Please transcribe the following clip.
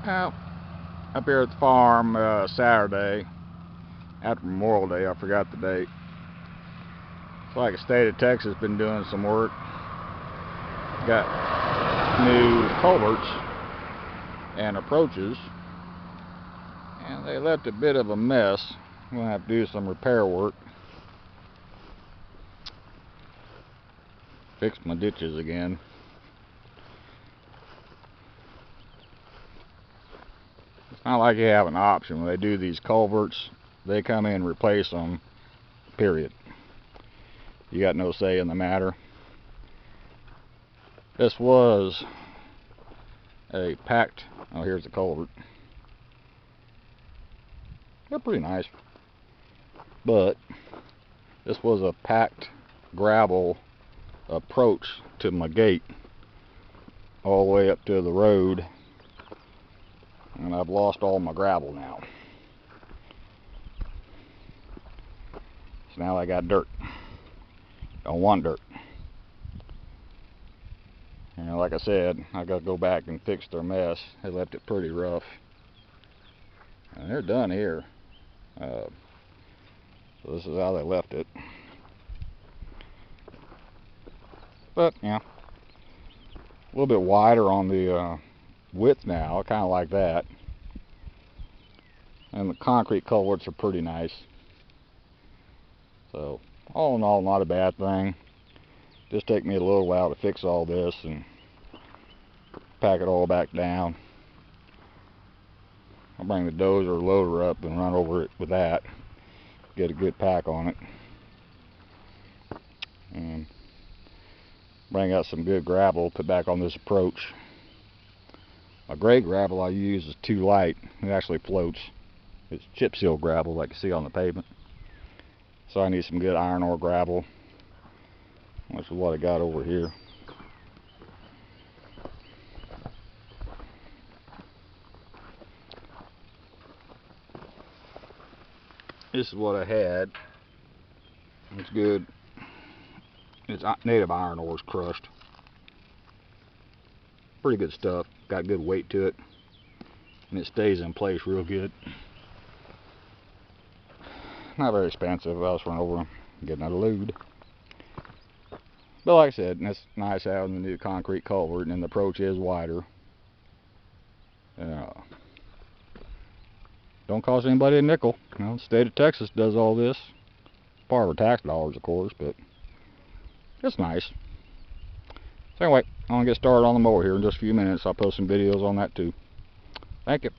Well, up here at the farm Saturday after Memorial Day, I forgot the date. It's like the state of Texas been doing some work. Got new culverts and approaches, and they left a bit of a mess. I'm gonna have to do some repair work. Fix my ditches again. It's not like you have an option. When they do these culverts, they come in and replace them, period. You got no say in the matter. This was a packed, oh, here's the culvert. They're pretty nice. But this was a packed gravel approach to my gate all the way up to the road, and I've lost all my gravel now. So now I got dirt. Don't want dirt. And like I said, I gotta go back and fix their mess. They left it pretty rough. And they're done here. So this is how they left it. But yeah, a little bit wider on the width now. I kind of like that. And the concrete culverts are pretty nice. So all in all, not a bad thing. Just take me a little while to fix all this and pack it all back down. I'll bring the dozer loader up and run over it with that. Get a good pack on it. And bring out some good gravel, put back on this approach. A gray gravel I use is too light. It actually floats. It's chip seal gravel like you see on the pavement. So I need some good iron ore gravel, which is what I got over here. This is what I had. It's good. It's native iron ore is crushed. Pretty good stuff. Got good weight to it, and it stays in place real good. Not very expensive. I'll just run over and get another load. But like I said, it's nice having the new concrete culvert, and the approach is wider. Don't cost anybody a nickel. You know, the state of Texas does all this. Part of our tax dollars, of course, but it's nice. So anyway, I'm gonna get started on the mower here in just a few minutes. I'll post some videos on that too. Thank you.